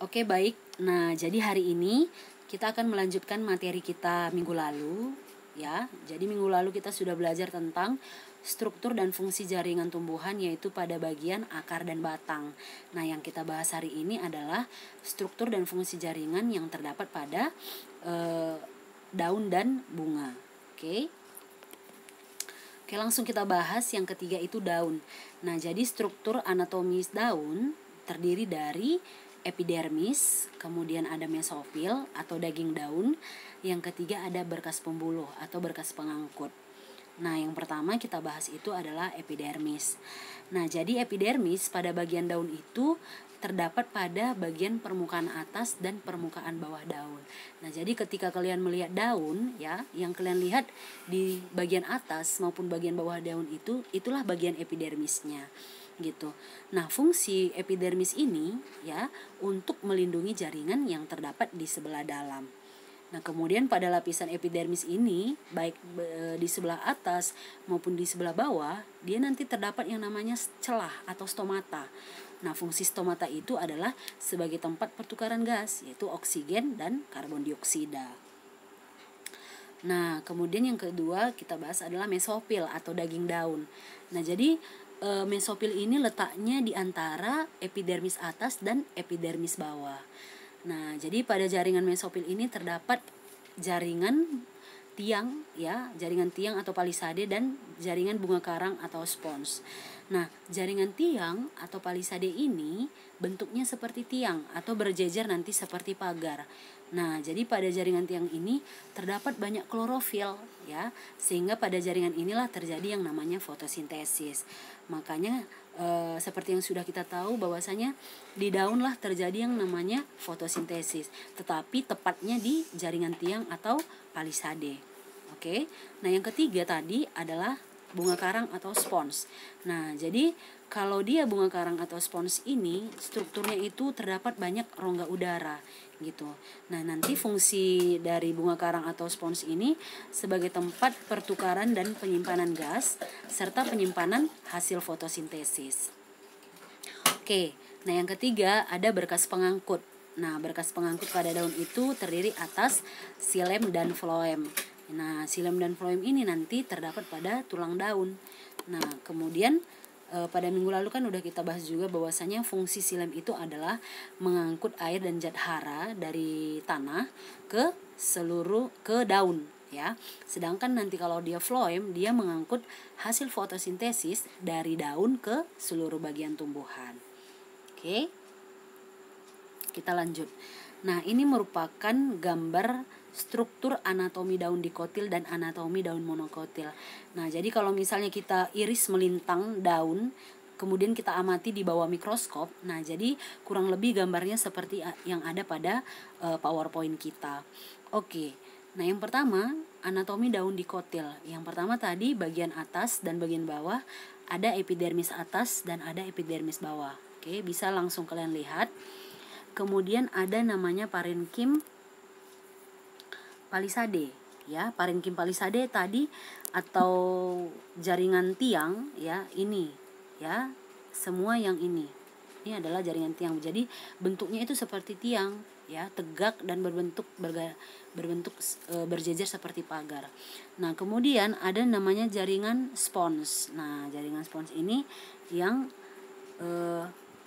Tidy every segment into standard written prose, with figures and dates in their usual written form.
Oke, baik. Nah, jadi hari ini kita akan melanjutkan materi kita minggu lalu, ya. Jadi minggu lalu kita sudah belajar tentang struktur dan fungsi jaringan tumbuhan, yaitu pada bagian akar dan batang. Nah, yang kita bahas hari ini adalah struktur dan fungsi jaringan yang terdapat pada daun dan bunga. Oke. Oke, langsung kita bahas yang ketiga, itu daun. Nah, jadi struktur anatomis daun terdiri dari epidermis, kemudian ada mesofil atau daging daun, yang ketiga ada berkas pembuluh atau berkas pengangkut. Nah, yang pertama kita bahas itu adalah epidermis. Nah, jadi epidermis pada bagian daun itu terdapat pada bagian permukaan atas dan permukaan bawah daun. Nah, jadi ketika kalian melihat daun, ya, yang kalian lihat di bagian atas maupun bagian bawah daun itu, itulah bagian epidermisnya, gitu. Nah, fungsi epidermis ini, ya, untuk melindungi jaringan yang terdapat di sebelah dalam. Nah, kemudian pada lapisan epidermis ini, baik di sebelah atas maupun di sebelah bawah, dia nanti terdapat yang namanya celah atau stomata. Nah, fungsi stomata itu adalah sebagai tempat pertukaran gas, yaitu oksigen dan karbon dioksida. Nah, kemudian yang kedua kita bahas adalah mesofil atau daging daun. Nah, jadi mesofil ini letaknya di antara epidermis atas dan epidermis bawah. Nah, jadi pada jaringan mesofil ini terdapat jaringan tiang, ya, jaringan tiang atau palisade dan jaringan bunga karang atau spons. Nah, jaringan tiang atau palisade ini bentuknya seperti tiang atau berjejer nanti seperti pagar. Nah, jadi pada jaringan tiang ini terdapat banyak klorofil, ya, sehingga pada jaringan inilah terjadi yang namanya fotosintesis. Makanya seperti yang sudah kita tahu bahwasanya di daun lah terjadi yang namanya fotosintesis, tetapi tepatnya di jaringan tiang atau palisade. Oke. Nah, yang ketiga tadi adalah bunga karang atau spons. Nah, jadi kalau dia bunga karang atau spons ini strukturnya itu terdapat banyak rongga udara, gitu. Nah, nanti fungsi dari bunga karang atau spons ini sebagai tempat pertukaran dan penyimpanan gas serta penyimpanan hasil fotosintesis. Oke. Nah, yang ketiga ada berkas pengangkut. Nah, berkas pengangkut pada daun itu terdiri atas xilem dan floem. Nah, xilem dan floem ini nanti terdapat pada tulang daun. Nah, kemudian pada minggu lalu kan udah kita bahas juga bahwasanya fungsi xilem itu adalah mengangkut air dan zat hara dari tanah ke daun, ya. Sedangkan nanti kalau dia floem, dia mengangkut hasil fotosintesis dari daun ke seluruh bagian tumbuhan. Oke. Kita lanjut. Nah, ini merupakan gambar struktur anatomi daun dikotil dan anatomi daun monokotil. Nah, jadi kalau misalnya kita iris melintang daun, kemudian kita amati di bawah mikroskop, nah jadi kurang lebih gambarnya seperti yang ada pada PowerPoint kita. Oke. Nah, yang pertama anatomi daun dikotil. Yang pertama tadi bagian atas dan bagian bawah ada epidermis atas dan ada epidermis bawah. Oke, bisa langsung kalian lihat. Kemudian ada namanya parenkim palisade, ya. Parenkim palisade tadi atau jaringan tiang, ya, ini, ya. Semua yang ini adalah jaringan tiang. Jadi bentuknya itu seperti tiang, ya, tegak dan berbentuk berjejer seperti pagar. Nah, kemudian ada namanya jaringan spons. Nah, jaringan spons ini yang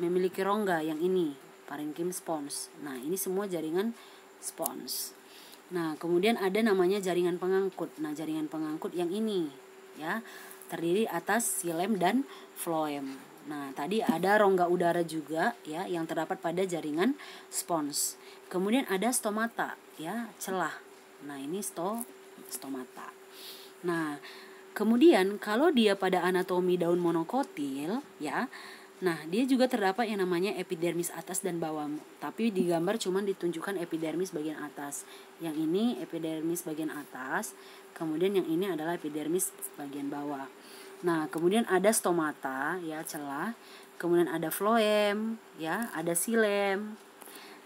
memiliki rongga yang ini, parenkim spons. Nah, ini semua jaringan spons. Nah, kemudian ada namanya jaringan pengangkut. Nah, jaringan pengangkut yang ini, ya, terdiri atas xilem dan floem. Nah, tadi ada rongga udara juga, ya, yang terdapat pada jaringan spons. Kemudian ada stomata, ya, celah. Nah, ini stomata. Nah, kemudian kalau dia pada anatomi daun monokotil, ya, nah, dia juga terdapat yang namanya epidermis atas dan bawah. Tapi di gambar cuma ditunjukkan epidermis bagian atas. Yang ini epidermis bagian atas, kemudian yang ini adalah epidermis bagian bawah. Nah, kemudian ada stomata, ya, celah. Kemudian ada floem, ya, ada xilem.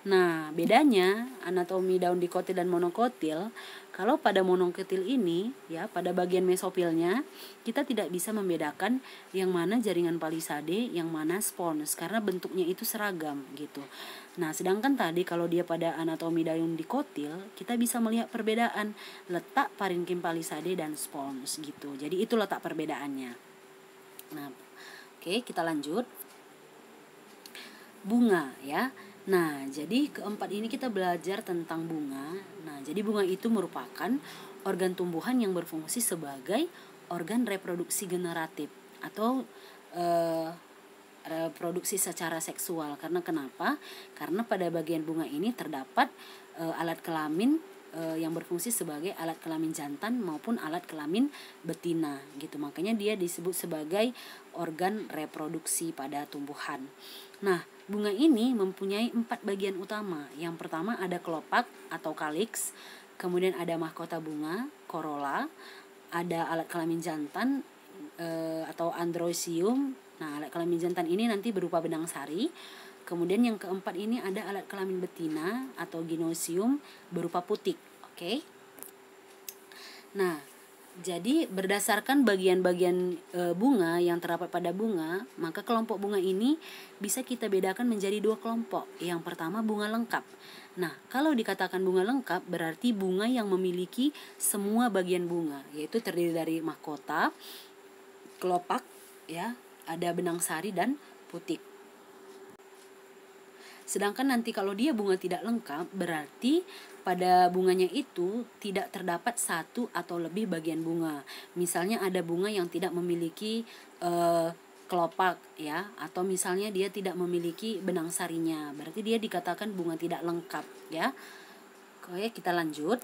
Nah, bedanya anatomi daun dikotil dan monokotil, kalau pada monokotil ini ya, pada bagian mesopilnya kita tidak bisa membedakan yang mana jaringan palisade, yang mana spons, karena bentuknya itu seragam gitu. Nah, sedangkan tadi kalau dia pada anatomi daun dikotil, kita bisa melihat perbedaan letak parenkim palisade dan spons gitu. Jadi itu letak perbedaannya. Nah, oke, kita lanjut. Bunga ya. Nah, jadi keempat ini kita belajar tentang bunga. Nah, jadi bunga itu merupakan organ tumbuhan yang berfungsi sebagai organ reproduksi generatif atau reproduksi secara seksual. Karena kenapa? Karena pada bagian bunga ini terdapat alat kelamin yang berfungsi sebagai alat kelamin jantan maupun alat kelamin betina gitu. Makanya dia disebut sebagai organ reproduksi pada tumbuhan. Nah, bunga ini mempunyai 4 bagian utama. Yang pertama ada kelopak atau calyx, kemudian ada mahkota bunga, corolla, ada alat kelamin jantan atau androecium. Nah, alat kelamin jantan ini nanti berupa benang sari. Kemudian yang keempat ini ada alat kelamin betina atau gynosium berupa putik. Oke. Nah, jadi berdasarkan bagian-bagian bunga yang terdapat pada bunga, maka kelompok bunga ini bisa kita bedakan menjadi 2 kelompok. Yang pertama bunga lengkap. Nah, kalau dikatakan bunga lengkap berarti bunga yang memiliki semua bagian bunga, yaitu terdiri dari mahkota, kelopak, ya, ada benang sari dan putik. Sedangkan nanti kalau dia bunga tidak lengkap berarti pada bunganya itu tidak terdapat satu atau lebih bagian bunga. Misalnya ada bunga yang tidak memiliki kelopak ya, atau misalnya dia tidak memiliki benang sarinya, berarti dia dikatakan bunga tidak lengkap ya. Oke, kita lanjut.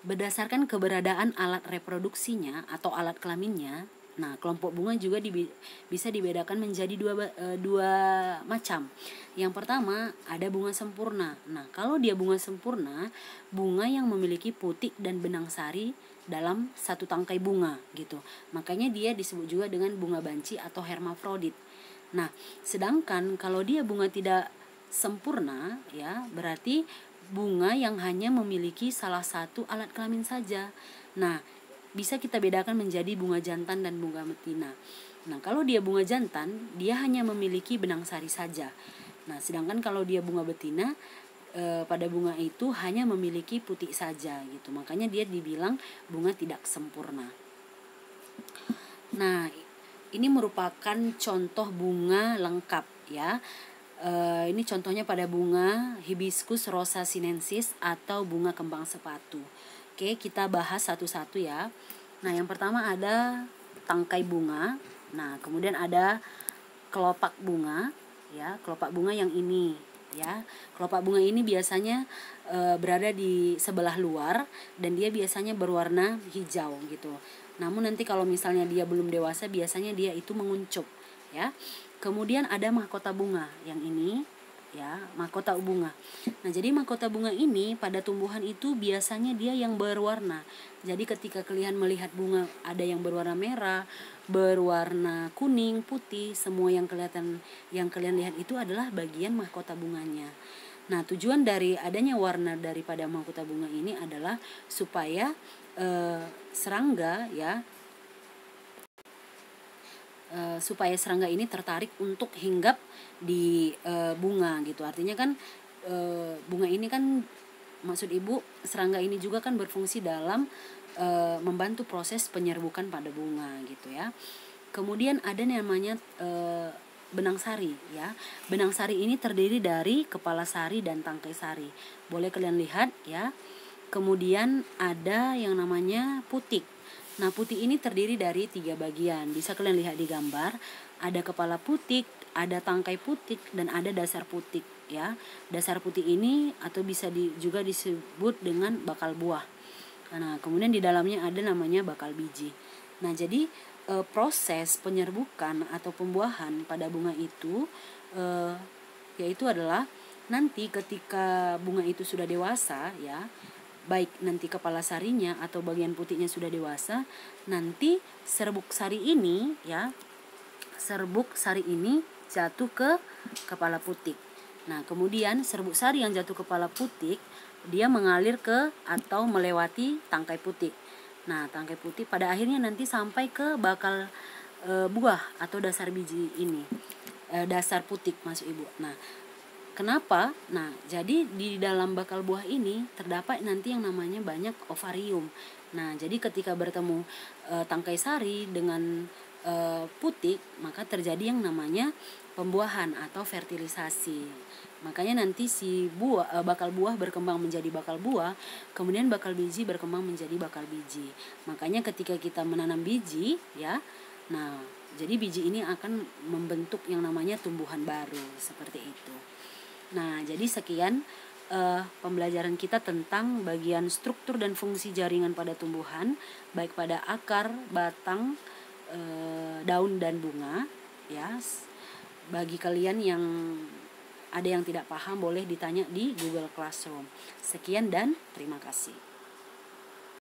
Berdasarkan keberadaan alat reproduksinya atau alat kelaminnya, nah, kelompok bunga juga bisa dibedakan menjadi dua macam. Yang pertama ada bunga sempurna. Nah, kalau dia bunga sempurna, bunga yang memiliki putik dan benang sari dalam satu tangkai bunga gitu. Makanya dia disebut juga dengan bunga banci atau hermafrodit. Nah, sedangkan kalau dia bunga tidak sempurna ya, berarti bunga yang hanya memiliki salah satu alat kelamin saja. Nah, bisa kita bedakan menjadi bunga jantan dan bunga betina. Nah, kalau dia bunga jantan, dia hanya memiliki benang sari saja. Nah, sedangkan kalau dia bunga betina, pada bunga itu hanya memiliki putik saja gitu. Makanya dia dibilang bunga tidak sempurna. Nah, ini merupakan contoh bunga lengkap ya. Ini contohnya pada bunga Hibiscus rosa sinensis atau bunga kembang sepatu. Oke, kita bahas satu-satu ya. Nah, yang pertama ada tangkai bunga. Nah, kemudian ada kelopak bunga ya, kelopak bunga yang ini ya. Kelopak bunga ini biasanya berada di sebelah luar dan dia biasanya berwarna hijau gitu. Namun nanti kalau misalnya dia belum dewasa biasanya dia itu menguncup ya. Kemudian ada mahkota bunga yang ini ya, mahkota bunga. Nah, jadi mahkota bunga ini pada tumbuhan itu biasanya dia yang berwarna. Jadi ketika kalian melihat bunga ada yang berwarna merah, berwarna kuning, putih, semua yang kalian lihat itu adalah bagian mahkota bunganya. Nah, tujuan dari adanya warna daripada mahkota bunga ini adalah supaya serangga ya, supaya serangga ini tertarik untuk hinggap di bunga gitu. Artinya kan bunga ini kan, maksud ibu serangga ini juga kan berfungsi dalam membantu proses penyerbukan pada bunga gitu ya. Kemudian ada namanya benang sari ya. Benang sari ini terdiri dari kepala sari dan tangkai sari. Boleh kalian lihat ya. Kemudian ada yang namanya putik. Nah, putik ini terdiri dari 3 bagian. Bisa kalian lihat di gambar. Ada kepala putik, ada tangkai putik, dan ada dasar putik ya. Dasar putik ini atau bisa juga disebut dengan bakal buah. Nah, kemudian di dalamnya ada namanya bakal biji. Nah, jadi proses penyerbukan atau pembuahan pada bunga itu yaitu adalah nanti ketika bunga itu sudah dewasa ya, baik nanti kepala sarinya atau bagian putiknya sudah dewasa, nanti serbuk sari ini ya, serbuk sari ini jatuh ke kepala putik. Nah, kemudian serbuk sari yang jatuh kepala putik, dia mengalir ke atau melewati tangkai putik. Nah, tangkai putik pada akhirnya nanti sampai ke bakal buah atau dasar biji ini. Dasar putik maksud Ibu. Nah, kenapa? Nah, jadi di dalam bakal buah ini terdapat nanti yang namanya banyak ovarium. Nah, jadi ketika bertemu tangkai sari dengan putik, maka terjadi yang namanya pembuahan atau fertilisasi. Makanya nanti si bakal buah berkembang menjadi bakal buah, kemudian bakal biji berkembang menjadi bakal biji. Makanya ketika kita menanam biji, ya, nah, jadi biji ini akan membentuk yang namanya tumbuhan baru, seperti itu. Nah, jadi sekian pembelajaran kita tentang bagian struktur dan fungsi jaringan pada tumbuhan, baik pada akar, batang, daun dan bunga, ya. Bagi kalian yang ada yang tidak paham boleh ditanya di Google Classroom. Sekian dan terima kasih.